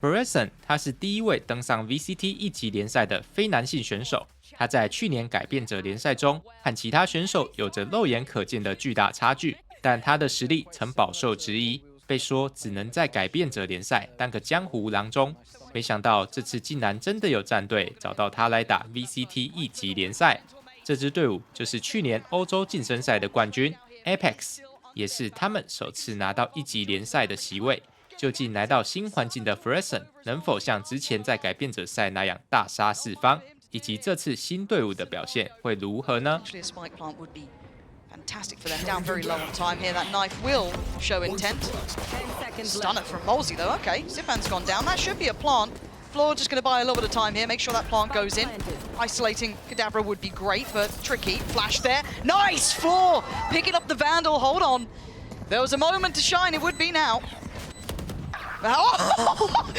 Florescent 他是第一位登上 VCT 一级联赛的非男性选手。他在去年改变者联赛中和其他选手有着肉眼可见的巨大差距，但他的实力曾饱受质疑，被说只能在改变者联赛当个江湖郎中。没想到这次竟然真的有战队找到他来打 VCT 一级联赛。这支队伍就是去年欧洲晋升赛的冠军 Apex， 也是他们首次拿到一级联赛的席位。究竟来到新环境的 Florescent 能否像之前在改变者赛那样大杀四方，以及这次新队伍的表现会如何呢？ Fantastic for them. Down very low on time here. That knife will show intent. Stunner from Molsey though. Okay, Zipan's gone down. That should be a plant. Floor just going to buy a little bit of time here. Make sure that plant goes in. Isolating Kadabra would be great, but tricky. Flash there. Nice! Floor picking up the Vandal. Hold on. There was a moment to shine. It would be now. Oh!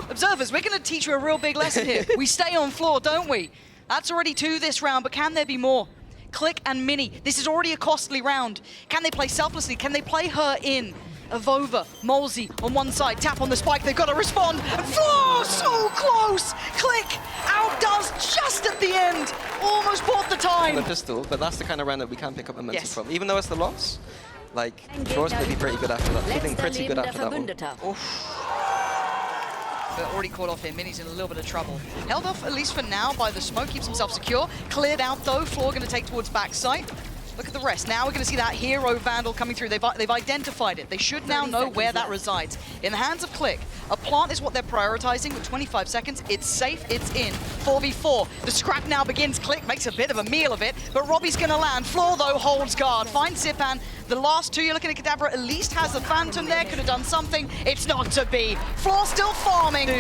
Observers, we're going to teach you a real big lesson here. We stay on floor, don't we? That's already 2 this round, but can there be more? Click and Mini. This is already a costly round. Can they play selflessly? Can they play her in? Avova, Molsey on one side, tap on the spike, they've got to respond. And Floor, so close! Click outdoes just at the end. Almost bought the time. The pistol, but that's the kind of round that we can pick up momentum from. Even though it's the loss, like, Floor's going to be pretty good after that. Feeling pretty good after that one. Oof. But already caught off here. Mini's in a little bit of trouble. Held off, at least for now, by the smoke. Keeps himself secure. Cleared out, though. Floor going to take towards backside. Look at the rest. Now we're going to see that hero Vandal coming through. They've identified it. They should now know where that resides. In the hands of Click, a plant is what they're prioritizing with 25 seconds. It's safe, it's in. 4v4. The scrap now begins. Click makes a bit of a meal of it, but Robbie's going to land. Floor, though, holds guard. Finds Zipan. The last 2, you're looking at Kadabra, at least has the Phantom there. Could have done something. It's not to be. Floor still farming.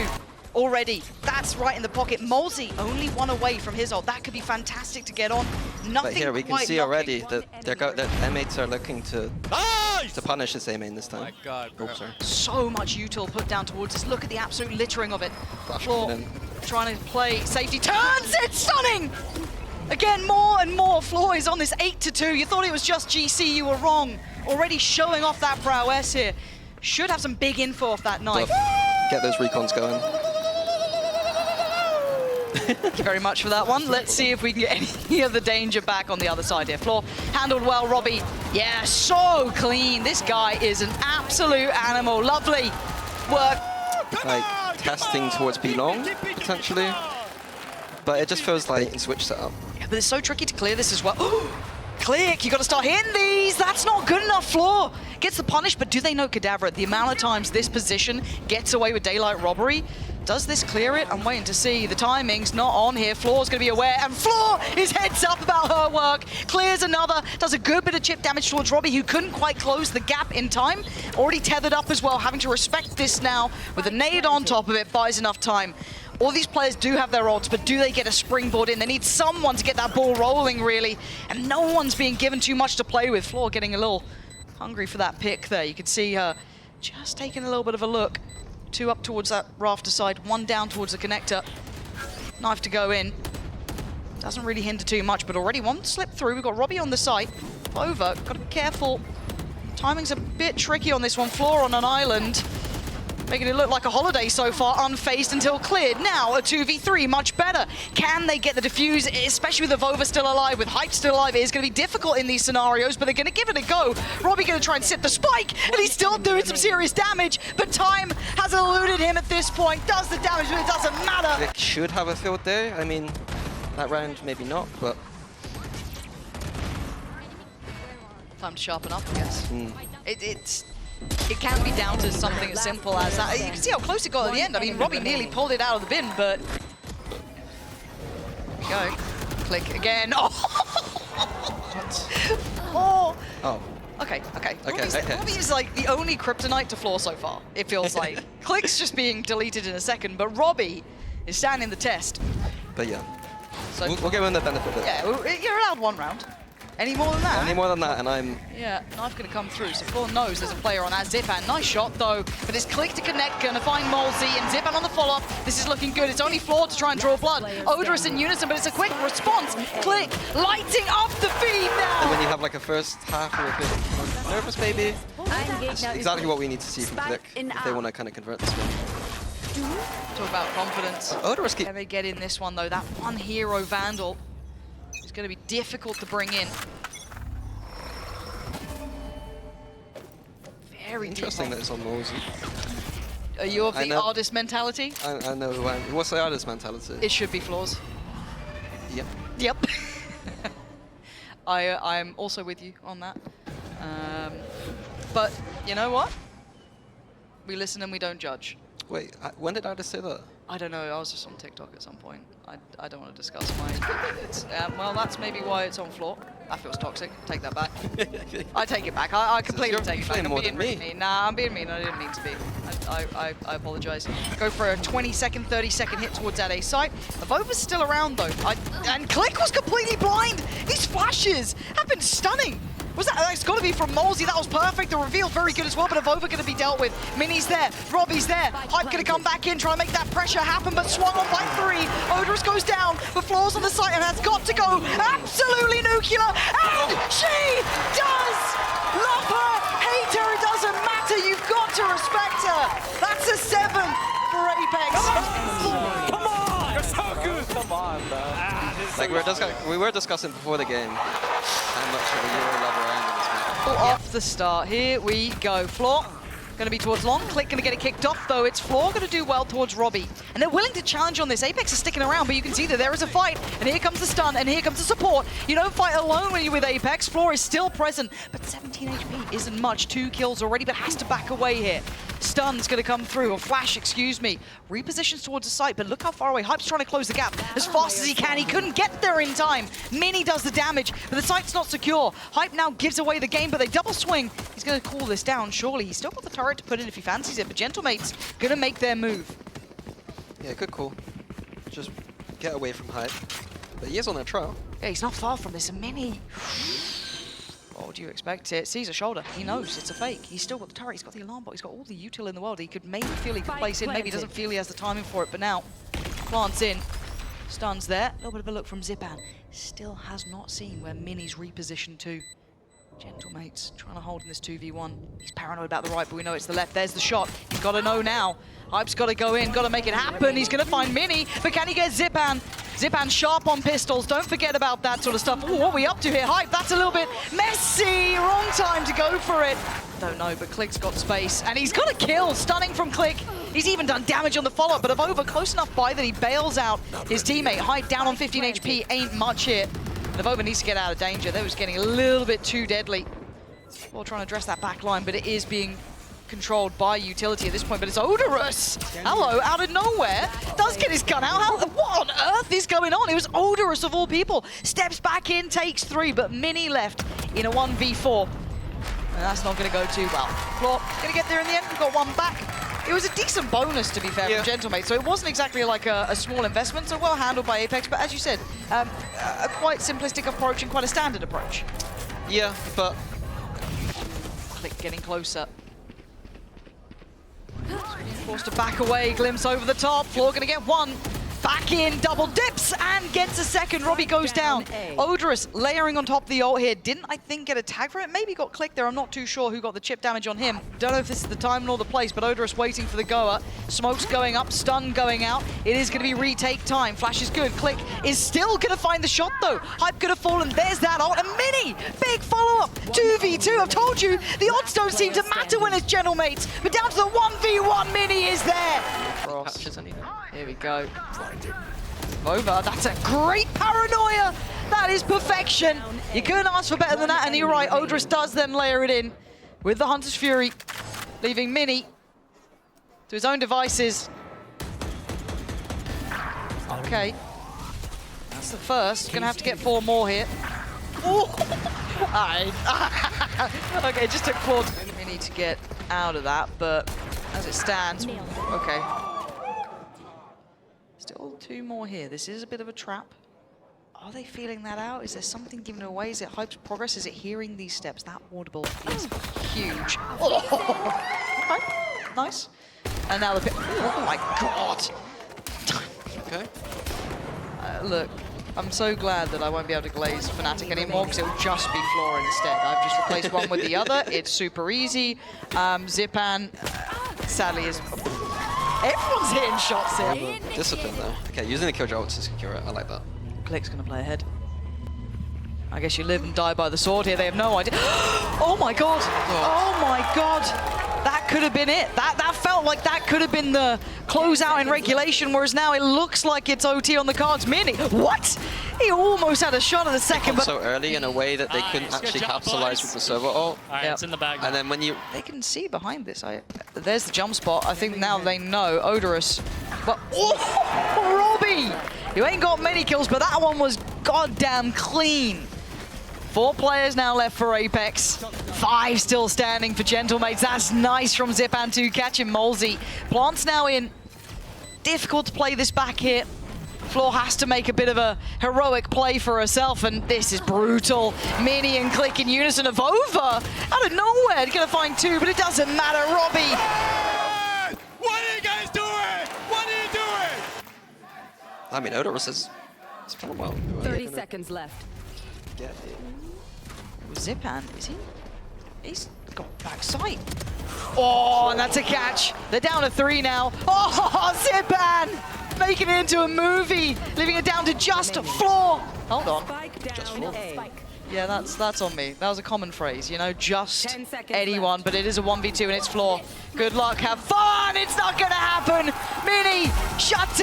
Already, that's right in the pocket. Molsey only 1 away from his ult. That could be fantastic to get on. Nothing. But here we can see already that their mates are looking to punish his A main this time. My God, bro. Oops, sorry. So much util put down towards us. Look at the absolute littering of it. Floor trying to play safety. Turns it, stunning! Again, more and more. Floor is on this 8-2. You thought it was just GC, you were wrong. Already showing off that prowess here. Should have some big info off that knife. Get those recons going. Thank you very much for that one. Let's see if we can get any of the danger back on the other side here. Floor handled well, Robbie. Yeah, so clean. This guy is an absolute animal. Lovely work. Like, testing towards B long, potentially. But it just feels like a switch setup. Yeah, but it's so tricky to clear this as well. Click, you got to start hitting these. That's not good enough. Floor gets the punish, but do they know Kadabra? The amount of times this position gets away with daylight robbery. Does this clear it? I'm waiting to see. The timing's not on here. Floor's going to be aware, and Floor is heads up about her work. Clears another, does a good bit of chip damage towards Robbie, who couldn't quite close the gap in time. Already tethered up as well, having to respect this now. With a nade on top of it, buys enough time. All these players do have their ults, but do they get a springboard in? They need someone to get that ball rolling, really. And no one's being given too much to play with. Floor getting a little hungry for that pick there. You can see her just taking a little bit of a look. 2 up towards that rafter side, 1 down towards the connector. Knife to go in. Doesn't really hinder too much, but already 1 slip through. We've got Robbie on the site. Over, got to be careful. Timing's a bit tricky on this one. Floor on an island. Making it look like a holiday so far, unfazed until cleared. Now a 2v3, much better. Can they get the defuse, especially with the Vova still alive, with Hype still alive? It is going to be difficult in these scenarios, but they're going to give it a go. Robbie going to try and sit the spike, and he's still doing some serious damage, but time has eluded him at this point. Does the damage, but it doesn't matter. It should have a field there. I mean, that round maybe not, but... Time to sharpen up, I guess. It can be down to something as simple as that. You can see how close it got at the end. I mean, Robbie nearly pulled it out of the bin, but... There we go. Click again. Oh! Oh. Okay. Robbie is like the only kryptonite to Floor so far, it feels like. Click's just being deleted in a second, but Robbie is standing the test. But yeah, So we'll give him the benefit of it. Yeah, you're allowed 1 round. Any more than that? Any more than that, and I'm... Yeah, knife gonna come through, so Floor knows there's a player on that. Zipan, nice shot though, but it's Click to connect, gonna find Molsey, and Zipan on the follow-up. This is looking good, it's only Floor to try and draw blood. Odorous in unison, but it's a quick response. Click, lighting up the feed now! And when you have like a first half or a bit nervous maybe, it's exactly what we need to see from Click if they want to kind of convert this one. Talk about confidence. Odorous keep. Can they get in this one, though? That one hero Vandal is going to be difficult to bring in. Very interesting that it's on Mosey. Are you of the artist mentality? I know who I am. What's the artist mentality? It should be Floors. Yep. Yep. I'm also with you on that. But you know what? We listen and we don't judge. Wait, when did I just say that? I don't know. I was just on TikTok at some point. I don't want to discuss my. It's, well, that's maybe why it's on floor. That feels toxic. Take that back. I take it back. I completely take it back. I'm being really mean. Nah, I'm being mean. I didn't mean to be. I apologize. Go for a 20-second, 30-second hit towards that A site. Evova's still around though. And Click was completely blind. These flashes have been stunning. Was that? It's got to be from Molesy. That was perfect. The reveal very good as well, but Evova going to be dealt with. Mini's there. Robbie's there. Hype going to come back in, trying to make that pressure happen, but swung on by 3. Odorous goes down, but Floor's on the site and has got to go absolutely nuclear, and she does! Love her, hate her, it doesn't matter. You've got to respect her. That's a 7 for Apex. Come on! You're so good! Come on, bro. Like we were discussing before the game how much of a Euro lover I am in this match. Off the start, here we go. Floor going to be towards long. Click going to get it kicked off though. It's Floor going to do well towards Robbie. And they're willing to challenge on this. Apex is sticking around, but you can see that there is a fight. And here comes the stun, and here comes the support. You don't fight alone when you're with Apex. Floor is still present, but 17 HP isn't much. 2 kills already, but has to back away here. Stun's going to come through, or flash, excuse me. Repositions towards the site, but look how far away. Hype's trying to close the gap as fast as he can. He couldn't get there in time. Mini does the damage, but the site's not secure. Hype now gives away the game, but they double swing. He's going to call this down, surely. He's still got the turret to put in if he fancies it, but Gentlemate's going to make their move. Yeah, good call. Just get away from Hype. But he is on a trial. Yeah, he's not far from this. A Mini. What would you expect? It sees a shoulder. He knows it's a fake. He's still got the turret. He's got the alarm bot. He's got all the util in the world. He could maybe feel he could place in. Maybe he doesn't feel he has the timing for it. But now, plants in. Stuns there. A little bit of a look from Zipan. Still has not seen where Mini's repositioned to. Gentlemates trying to hold in this 2v1. He's paranoid about the right, but we know it's the left. There's the shot. He's got to know now. Hype's got to go in, got to make it happen. He's going to find Mini, but can he get Zipan? Zipan sharp on pistols. Don't forget about that sort of stuff. Ooh, what are we up to here? Hype, that's a little bit messy. Wrong time to go for it. Don't know, but Click's got space, and he's got a kill. Stunning from Click. He's even done damage on the follow-up, but Evova close enough by that he bails out his teammate. Hype down on 15 HP, ain't much here. Evova needs to get out of danger. That was getting a little bit too deadly. Well, trying to address that back line, but it is being controlled by utility at this point, but it's Odorous. Hello, out of nowhere, does get his gun out. What on earth is going on? It was Odorous of all people. Steps back in, takes 3, but Mini left in a 1v4. And that's not going to go too well. Floor going to get there in the end. We've got 1 back. It was a decent bonus, to be fair, from Gentlemate, so it wasn't exactly like a small investment, so well handled by Apex, but as you said, a quite simplistic approach and quite a standard approach. Yeah, but... Click getting closer. Forced to back away, glimpse over the top. Floor gonna get 1. Back in, double dips, and gets a second. Robbie goes down. Odorous layering on top of the ult here. Didn't, I think, get a tag for it. Maybe got clicked there. I'm not too sure who got the chip damage on him. Don't know if this is the time nor the place, but Odorous waiting for the goer. Smoke's going up, stun going out. It is going to be retake time. Flash is good. Click is still going to find the shot, though. Hype could have fallen. There's that ult. And Mini, big follow-up. 2v2. I've told you, the odds don't seem to matter when it's Gentlemates. But down to the 1v1, Mini is there. Here we go. Over, that's a great paranoia. That is perfection. You couldn't ask for better than that, and you're right, Odorous does then layer it in with the Hunter's Fury, leaving Mini to his own devices. Okay, that's the first. Gonna have to get 4 more here. Ooh. Okay, just took 4. We need to get out of that, but as it stands, okay. Still 2 more here. This is a bit of a trap. Are they feeling that out? Is there something given away? Is it Hype's progress? Is it hearing these steps? That audible is huge. Oh. Okay, nice. And now the pit. Oh my god. Okay. Look, I'm so glad that I won't be able to glaze Fnatic anymore because it'll just be Floor instead. I've just replaced one with the other. It's super easy. Zipan, sadly, is Everyone's hitting shots here. Discipline though. Okay, using the Killjoy ult to secure it. I like that. Click's gonna play ahead. I guess you live and die by the sword here. They have no idea. Oh my god! Oh my god! That could have been it. That felt like that could have been the closeout in regulation, whereas now it looks like it's OT on the cards. Mini, what? He almost had a shot at the second, but So early in a way that they couldn't actually capitalize with the server ult. Alright, it's in the bag. And then when you... they can see behind this. There's the jump spot. I think now they know. Odorous. But, oh, Robbie! You ain't got many kills, but that one was goddamn clean. 4 players now left for Apex. 5 still standing for Gentlemates. That's nice from Zipan to catch him, Molesy. Plant's now in. Difficult to play this back here. Floor has to make a bit of a heroic play for herself, and this is brutal. Mini and Click in unison of over. Out of nowhere, gonna find 2, but it doesn't matter. Robbie. What are you guys doing? What are you doing? I mean, Odorous is... It's kind of well. 30 seconds left. Get it. Zipan, is he? He's got backside. Oh, and that's a catch. They're down to 3 now. Oh, Zipan! Making it into a movie, leaving it down to just Floor. Hold on. Spike down A. Yeah, that's on me. That was a common phrase, you know, just 10 seconds anyone, but it is a 1v2 and it's Floor. Good luck, have fun! It's not gonna happen! Mini shuts it.